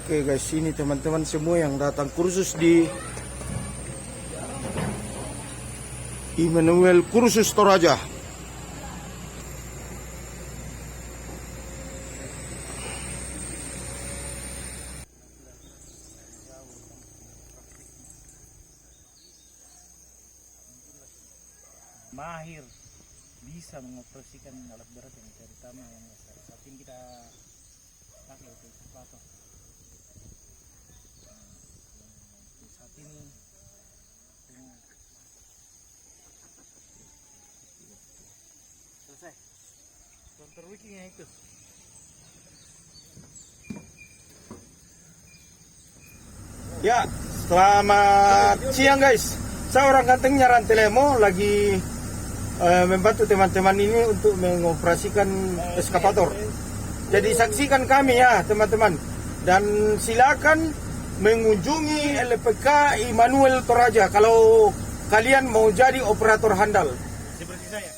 Oke guys, ini teman-teman semua yang datang kursus di Immanuel Kursus Toraja. Mahir bisa mengoperasikan alat berat yang terutama yang saat ini kita pakai itu ekskavator. Saat ini selesai kontur wikingnya itu. Ya, selamat siang guys. Saya orang Gantengnya Rantelemo lagi membantu teman-teman ini untuk mengoperasikan eskavator. Jadi saksikan kami ya teman-teman. Dan silakan mengunjungi LPK Immanuel Toraja kalau kalian mau jadi operator handal. Seperti saya.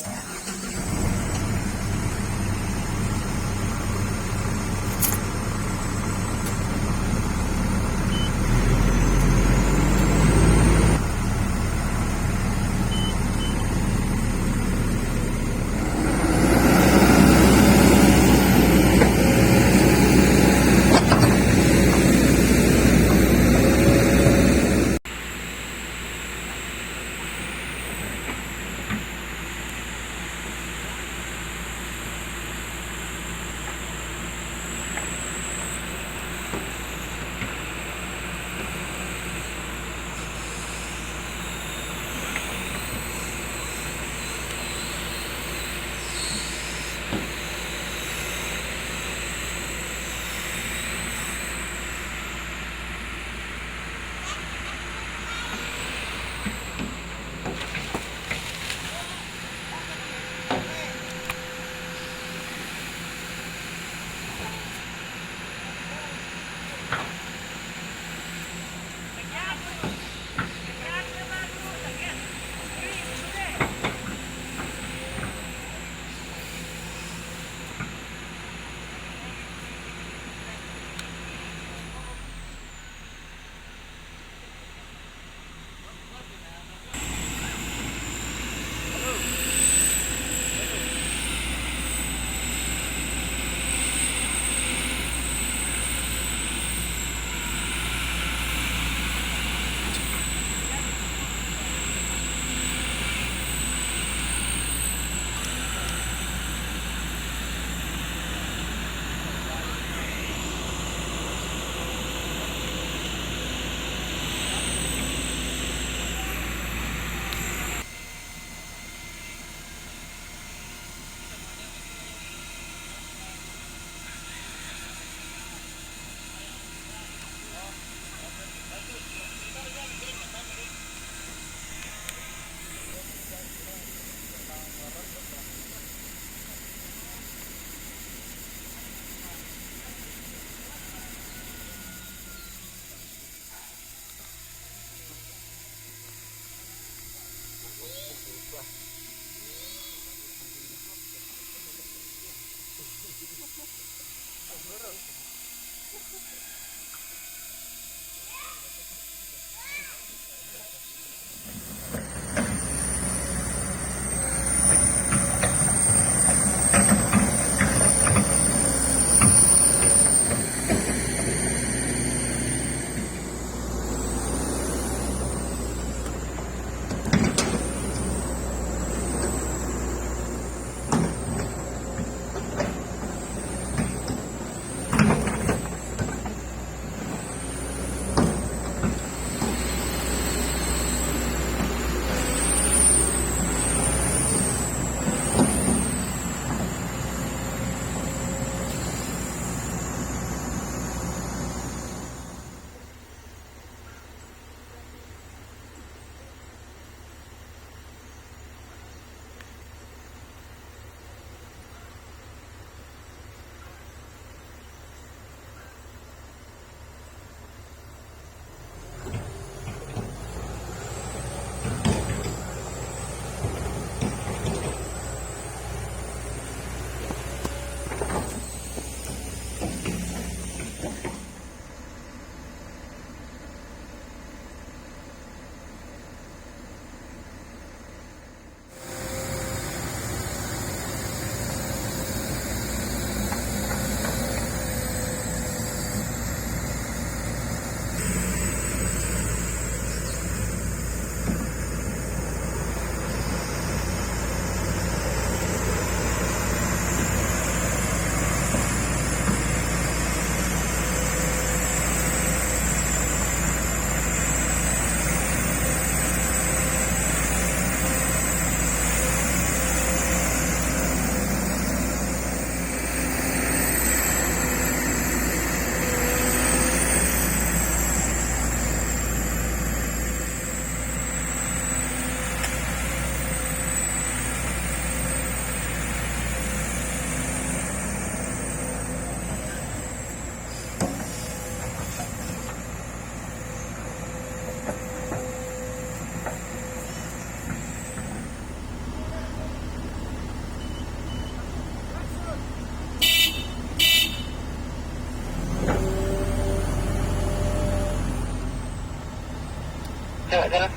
Coba jalan.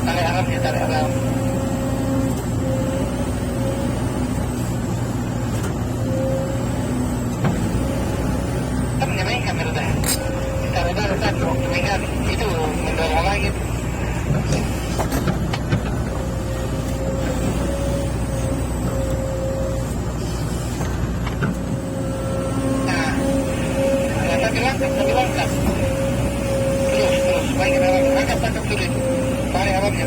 Tarik arah ya, tarik arah. Itu mendorong lagi. Nah, sambil langkah. Terus, baik tangkap dulu. Tarik arahnya.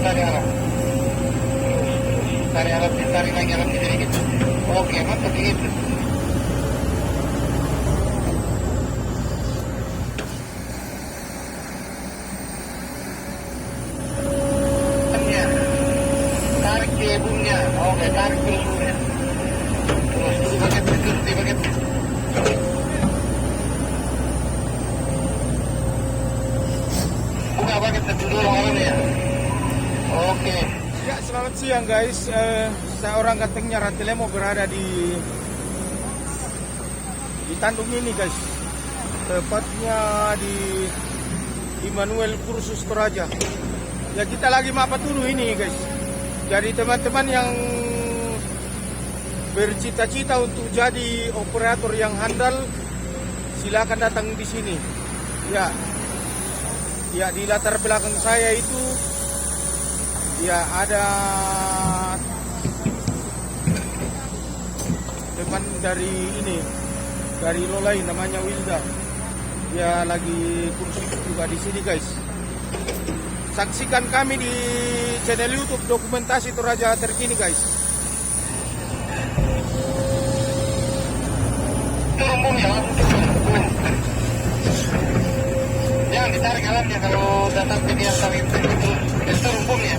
Tarik lagi arahnya sedikit. Oke, mantap gitu. Bumnya, oke, tarik terus bumnya. Terus di bagian. Buka bagian dulu orangnya. Oke. Ya, selamat siang guys. Saya orang Gantengnya Rantilemo berada di Tandung ini guys. Tepatnya di Immanuel Kursus Toraja. Ya, kita lagi mapat dulu ini guys. Jadi teman-teman yang bercita-cita untuk jadi operator yang handal, silakan datang di sini. Ya, di latar belakang saya itu, ya ada teman dari Lolai namanya Wilda. Dia lagi kursus juga di sini guys. Saksikan kami di channel YouTube Dokumentasi Toraja terkini guys. Turun bumnya, langsung turun. Jangan ditarik alamnya kalau datang ke dia sampai terus turun bumnya.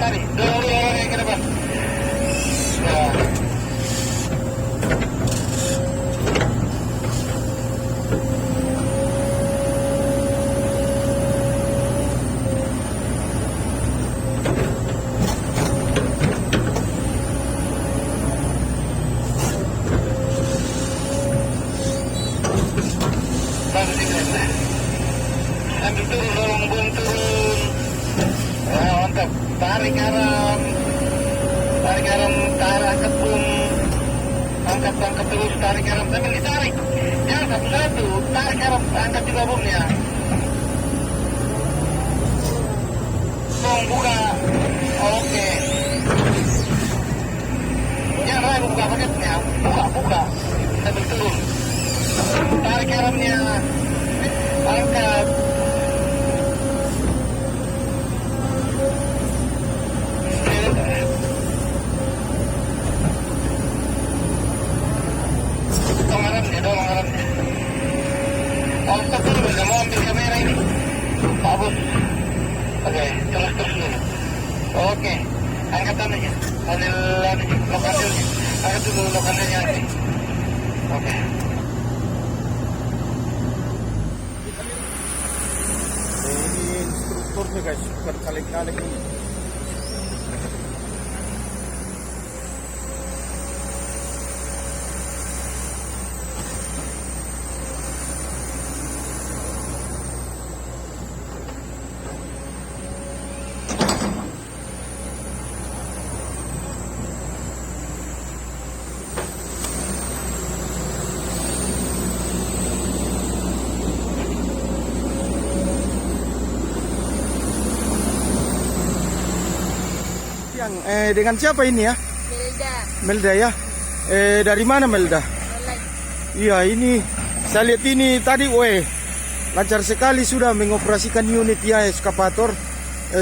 Tarik, dorong orangnya ke depan. Nah. Ambil turun, dorong bum turun. Ya, mantap. Tarik garam, angkat bum, angkat terus, tarik garam, sambil ditarik. Jangan satu-satu, tarik garam, angkat juga bumnya. Bum, buka. Oke. Jangan ragu buka paketnya, buka. Sambil turun. Tarik garamnya, angkat. Dorong arahnya. Stop dulu, nggak mau ambil kamera ini. Pak Bos. Oke, terus dulu. Oke, angkat tangannya. Ambil lokandelnya. Angkat dulu lokandelnya. Oke. Ini instrukturnya guys, bukan kaleng-kaleng ini. Dengan siapa ini ya? Melda ya. Dari mana Melda? Iya, ini saya lihat ini tadi, lancar sekali sudah mengoperasikan unit ya eskavator.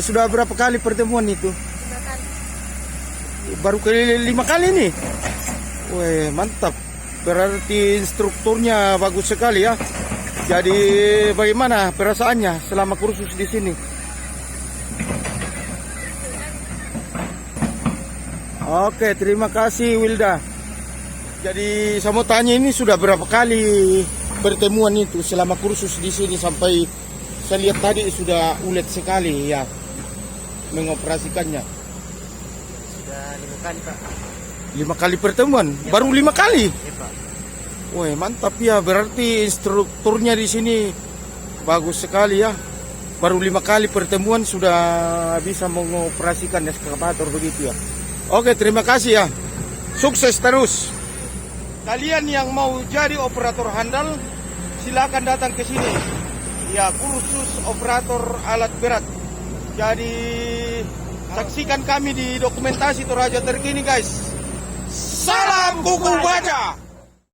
Sudah berapa kali pertemuan itu? 5 kali. Baru kali 5 kali nih. Mantap. Berarti instrukturnya bagus sekali ya. Jadi bagaimana perasaannya selama kursus di sini? Oke, terima kasih Wilda. Jadi saya mau tanya, ini sudah berapa kali pertemuan itu selama kursus di sini? Sampai saya lihat tadi sudah ulet sekali ya mengoperasikannya. Sudah 5 kali Pak. 5 kali pertemuan, ya, baru 5 kali. Ya Pak. Woi, mantap ya, berarti instrukturnya di sini bagus sekali ya. Baru 5 kali pertemuan sudah bisa mengoperasikan eskavator begitu ya. Oke, terima kasih ya. Sukses terus. Kalian yang mau jadi operator handal, silakan datang ke sini. Ya, kursus operator alat berat. Jadi saksikan kami di dokumentasi Toraja terkini guys. Salam kuku baja.